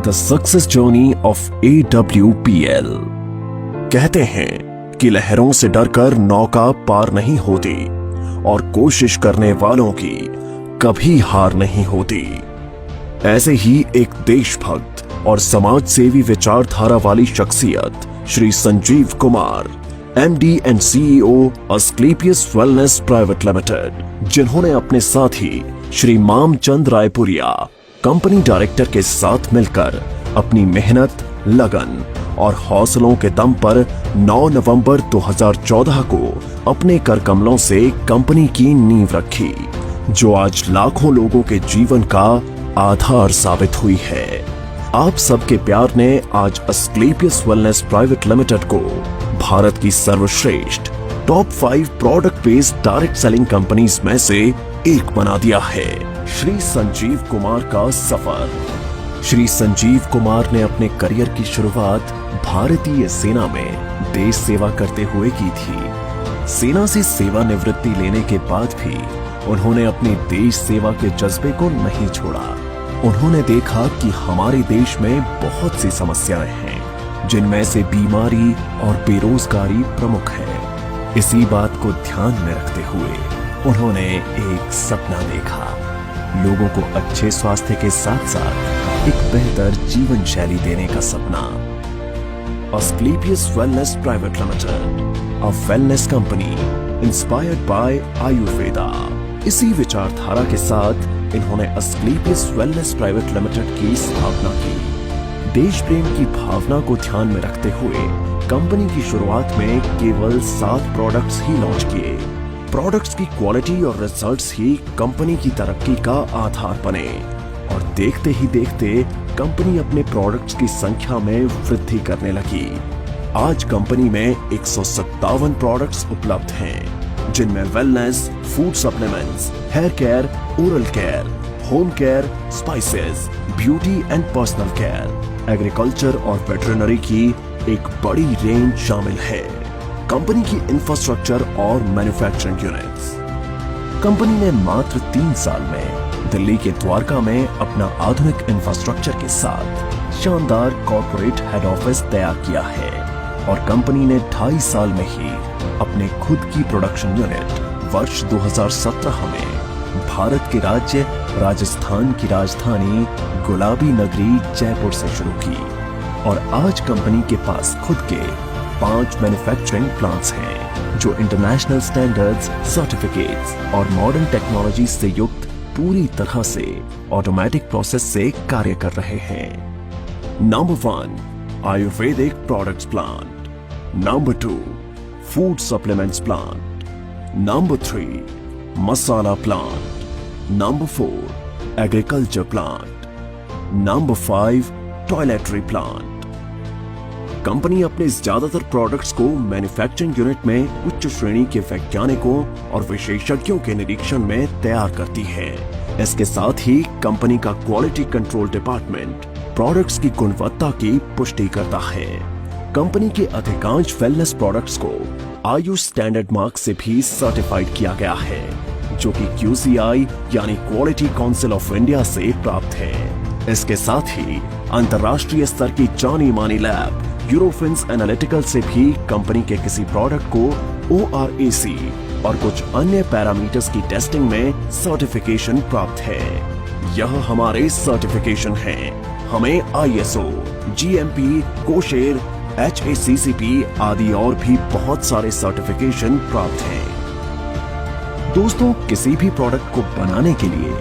The success journey of AWPL। कहते हैं कि लहरों से डरकर नौका पार नहीं होती और कोशिश करने वालों की कभी हार नहीं होती। ऐसे ही एक देशभक्त और समाज सेवी विचारधारा वाली शख्सियत Shri Sanjeev Kumar, MD and CEO Asclepius Wellness Private Limited, जिन्होंने अपने साथी श्री मामचंद रायपुरिया कंपनी डायरेक्टर के साथ मिलकर अपनी मेहनत, लगन और हौसलों के दम पर 9 नवंबर 2014 को अपने कर कमलों से कंपनी की नींव रखी, जो आज लाखों लोगों के जीवन का आधार साबित हुई है। आप सबके प्यार ने आज अस्क्लेपियस वेलनेस प्राइवेट लिमिटेड को भारत की सर्वश्रेष्ठ top 5 product based direct selling companies में से एक बना दिया है। श्री संजीव कुमार का सफर। श्री संजीव कुमार ने अपने करियर की शुरुआत भारतीय सेना में देश सेवा करते हुए की थी। सेना से सेवानिवृत्ति लेने के बाद भी उन्होंने अपनी देश सेवा के जज्बे को नहीं छोड़ा। उन्होंने देखा कि हमारे देश में बहुत सी समस्याएं हैं, जिनमें से बीमारी और बेरोजगारी प्रमुख है। इसी बात को ध्यान में रखते हुए उन्होंने एक सपना देखा, लोगों को अच्छे स्वास्थ्य के साथ साथ एक बेहतर जीवन शैली देने का सपना। Asclepius Wellness Private Limited, a wellness company inspired by Ayurveda. इसी विचारधारा के साथ इन्होंने अस्क्लेपियस वेलनेस प्राइवेट लिमिटेड की स्थापना की। देश प्रेम की भावना को ध्यान में रखते हुए कंपनी की शुरुआत में केवल 7 प्रोडक्ट्स ही लॉन्च किए। प्रोडक्ट्स की क्वालिटी और रिजल्ट्स ही कंपनी की तरक्की का आधार बने और देखते ही देखते कंपनी अपने प्रोडक्ट्स की संख्या में वृद्धि करने लगी। आज कंपनी में 157 प्रोडक्ट्स उपलब्ध हैं, जिनमें wellness, food supplements, hair care, oral care, home care, spices, beauty and personal care, agriculture और वेटरनरी की एक बड़ी रेंज शामिल है। कंपनी की इंफ्रास्ट्रक्चर और मैन्युफैक्चरिंग यूनिट्स। कंपनी ने मात्र 3 साल में दिल्ली के द्वारका में अपना आधुनिक इंफ्रास्ट्रक्चर के साथ शानदार कॉर्पोरेट हेड ऑफिस तैयार किया है और कंपनी ने 2.5 साल में ही अपने खुद की प्रोडक्शन यूनिट वर्ष 2017 में भारत के राज्य राजस्थान की राजधानी गुलाबी नगरी जयपुर से शुरू की और आज कंपनी के पास खुद के 5 मैन्युफैक्चरिंग प्लांट्स हैं, जो इंटरनेशनल स्टैंडर्ड्स, सर्टिफिकेट्स और मॉडर्न टेक्नोलॉजी से युक्त पूरी तरह से ऑटोमेटिक प्रोसेस से कार्य कर रहे हैं। Number 1, Ayurvedic products plant. Number 2, food supplements plant. Number 3, masala plant. Number 4, agriculture plant. Number 5, toiletry plant. Company अपने ज्यादातर प्रोडक्ट्स को मैन्युफैक्चरिंग यूनिट में उच्च श्रेणी के वैज्ञानिकों और विशेषज्ञों के निरीक्षण में तैयार करती है। इसके साथ ही कंपनी का क्वालिटी कंट्रोल डिपार्टमेंट प्रोडक्ट्स की गुणवत्ता की पुष्टि करता है। कंपनी के अधिकांश वेलनेस प्रोडक्ट्स को आयुष स्टैंडर्ड मार्क से भी सर्टिफाइड किया गया है, जो कि QCI यानी क्वालिटी काउंसिल ऑफ इंडिया से प्राप्त है। इसके साथ ही अंतर्राष्ट्रीय स्तर की जानी मानी लैब यूरोफिन्स एनालिटिकल से भी कंपनी के किसी प्रोडक्ट को ORAC और कुछ अन्य पैरामीटर्स की टेस्टिंग में सर्टिफिकेशन प्राप्त है। यह हमारे सर्टिफिकेशन हैं। हमें ISO, GMP, कोशेर, HACCP आदि और भी बहुत सारे सर्टिफिकेशन प्राप्त हैं। दोस्तों, किसी भी प्रोडक्ट को बनाने के लिए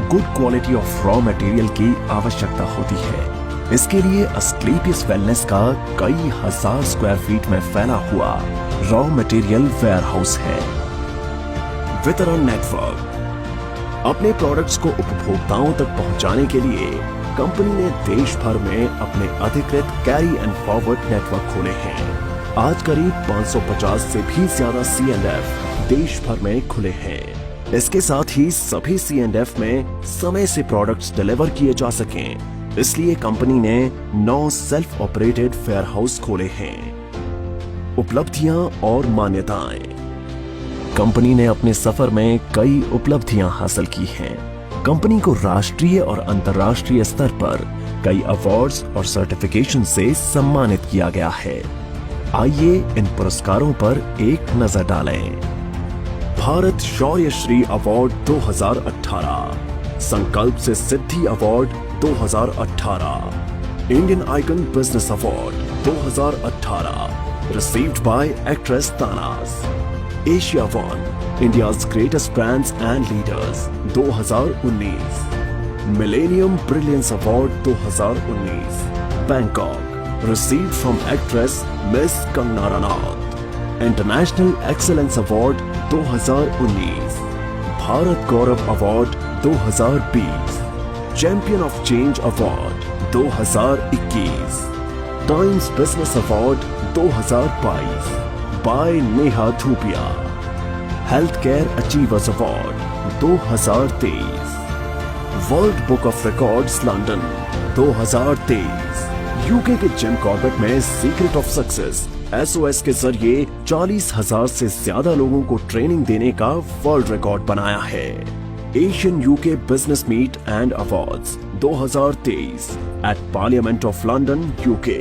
good quality of raw material की आवश्यकता होती है। इसके लिए अस्क्लेपियस वेलनेस का कई हजार स्क्वायर फीट में फैला हुआ रॉ मटेरियल वेयरहाउस है। वितरण नेटवर्क। अपने प्रोडक्ट्स को उपभोक्ताओं तक पहुंचाने के लिए कंपनी ने देश भर में अपने अधिकृत कैरी एंड फॉरवर्ड नेटवर्क खोले हैं। आज करीब 550 से भी ज्यादा C&F देश भर में खुले हैं। इसके साथ ही सभी C&F में समय से प्रोडक्ट्स डिलीवर किए जा सकें, इसलिए कंपनी ने 9 सेल्फ ऑपरेटेड वेयरहाउस खोले हैं। उपलब्धियां और मान्यताएं। कंपनी ने अपने सफर में कई उपलब्धियां हासिल की हैं। कंपनी को राष्ट्रीय और अंतर्राष्ट्रीय स्तर पर कई अवार्ड्स और सर्टिफिकेशन से सम्मानित किया गया है। आइए इन पुरस्कारों पर एक नजर डालें। भारत शौर्य Shri award 2018, Sankalp se Siddhi award 2018, Indian icon business award 2018 received by actress Tanas, Asia One, India's greatest brands and leaders 2019, Millennium Brilliance Award 2019, Bangkok, received from actress Miss Kangana Ranaut, International Excellence Award 2019, Bharat Gaurav Award 2020, Champion of Change Award 2021, Times Business Award 2022 by Neha Dhupia, Healthcare Achievers Award 2023, world book of records London 2023, UK के Jim Corbett में secret of success SOS के जरिए 40,000 से ज्यादा लोगों को training देने का वर्ल्ड रिकॉर्ड बनाया है। Asian UK business meet and awards 2023 at Parliament of London UK.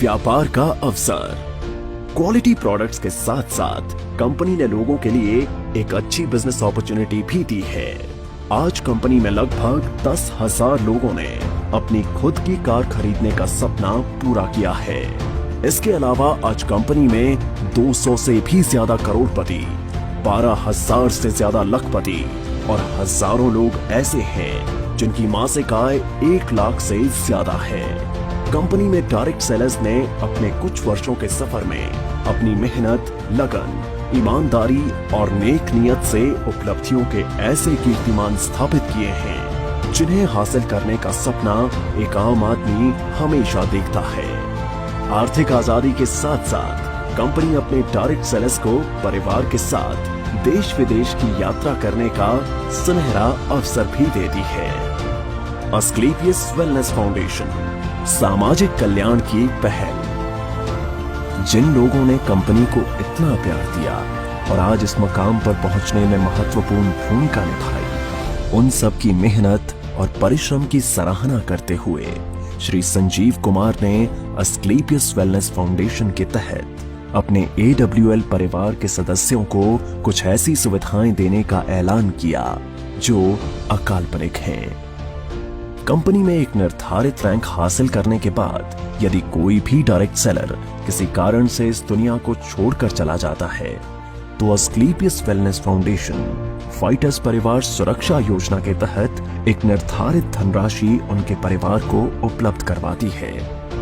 व्यापार का अवसर। क्वालिटी प्रोडक्ट्स के साथ साथ कंपनी ने लोगों के लिए एक अच्छी बिजनेस अपॉर्चुनिटी भी दी है। आज कंपनी में लगभग 10,000 लोगों ने अपनी खुद की कार खरीदने का सपना पूरा किया है। इसके अलावा आज कंपनी में 200 से भी ज्यादा करोड़पति, 12,000 से ज्यादा लखपति और हजारों लोग ऐसे हैं जिनकी मासिक आय 1 लाख से ज्यादा है। कंपनी में डायरेक्ट सेलर्स ने अपने कुछ वर्षों के सफर में अपनी मेहनत, लगन, ईमानदारी और नेक नियत से उपलब्धियों के ऐसे कीर्तिमान स्थापित किए हैं जिन्हें हासिल करने का सपना एक आम आदमी हमेशा देखता है। आर्थिक आजादी के साथ साथ कंपनी अपने डायरेक्ट सेलर्स को परिवार के साथ देश विदेश की यात्रा करने का सुनहरा अवसर भी देती है। अस्क्लेपियस वेलनेस फाउंडेशन, सामाजिक कल्याण की पहल। जिन लोगों ने कंपनी को इतना प्यार दिया और आज इस मकाम पर पहुंचने में महत्वपूर्ण भूमिका निभाई, उन सब की मेहनत और परिश्रम की सराहना करते हुए श्री संजीव कुमार ने अस्क्लेपियस वेलनेस फाउंडेशन के तहत अपने AWL परिवार के सदस्यों को कुछ ऐसी सुविधाएं देने का ऐलान किया जो अकाल्पनिक हैं। कंपनी में एक निर्धारित रैंक हासिल करने के बाद यदि कोई भी डायरेक्ट सेलर किसी कारण से इस दुनिया को छोड़कर चला जाता है तो अस्क्लेपियस वेलनेस फाउंडेशन फाइटर्स परिवार सुरक्षा योजना के तहत एक निर्धारित धनराशि उनके परिवार को उपलब्ध करवाती है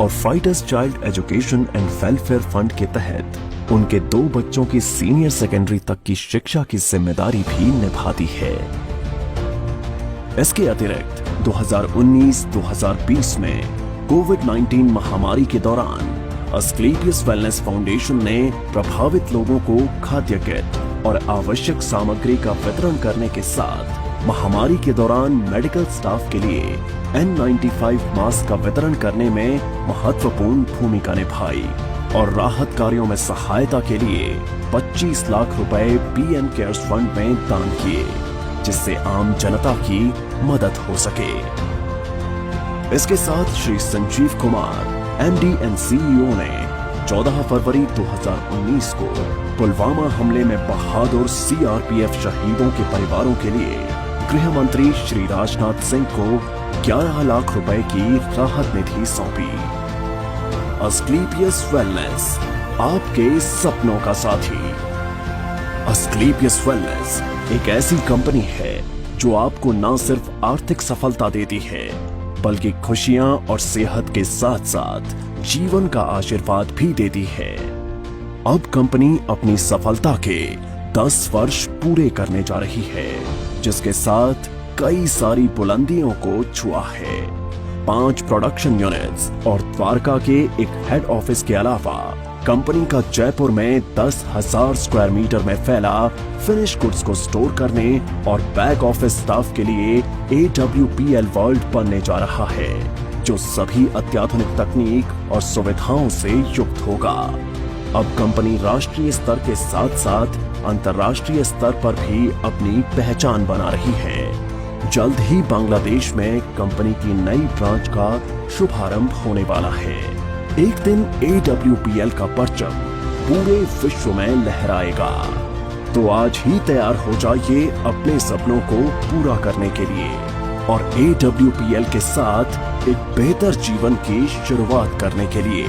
और fighters child education and welfare fund के तहत उनके 2 बच्चों की सीनियर सेकेंडरी तक की शिक्षा की जिम्मेदारी भी निभाती है। इसके अतिरिक्त 2019-2020 में कोविड-19 महामारी के दौरान अस्क्लेपियस वेलनेस फाउंडेशन ने प्रभावित लोगों को खाद्य किट और आवश्यक सामग्री का वितरण करने के साथ महामारी के दौरान मेडिकल स्टाफ के लिए N95 मास्क का वितरण करने में महत्वपूर्ण भूमिका निभाई और राहत कार्यों में सहायता के लिए 25 लाख रुपए PM केयर्स फंड में दान किए, जिससे आम जनता की मदद हो सके। इसके साथ Shri Sanjeev Kumar MD and CEO ने 14 फरवरी 2019 को पुलवामा हमले में बहादुर CRPF शहीदों के परिवारों के लिए गृह मंत्री श्री राजनाथ सिंह को 11 लाख रुपए की राहत निधि सौंपी। अस्क्लेपियस वेलनेस, आपके सपनों का साथी। अस्क्लेपियस वेलनेस एक ऐसी कंपनी है जो आपको न सिर्फ आर्थिक सफलता देती है बल्कि खुशियां और सेहत के साथ साथ जीवन का आशीर्वाद भी देती है। अब कंपनी अपनी सफलता के 10 वर्ष पूरे करने जा रही है, जिसके साथ कई सारी बुलंदियों को छुआ है। 5 प्रोडक्शन यूनिट्स और द्वारका के एक हेड ऑफिस के अलावा कंपनी का जयपुर में 10,000 स्क्वायर मीटर में फैला फिनिश गुड्स को स्टोर करने और बैक ऑफिस स्टाफ के लिए AWPL वर्ल्ड बनने जा रहा है, जो सभी अत्याधुनिक तकनीक और सुविधाओं से युक्त होगा। अब कंपनी राष्ट्रीय स्तर के साथ साथ अंतर्राष्ट्रीय स्तर पर भी अपनी पहचान बना रही है। जल्द ही बांग्लादेश में कंपनी की नई ब्रांच का शुभारंभ होने वाला है। एक दिन AWPL का परचम पूरे विश्व में लहराएगा। तो आज ही तैयार हो जाइए अपने सपनों को पूरा करने के लिए और AWPL के साथ एक बेहतर जीवन की शुरुआत करने के लिए।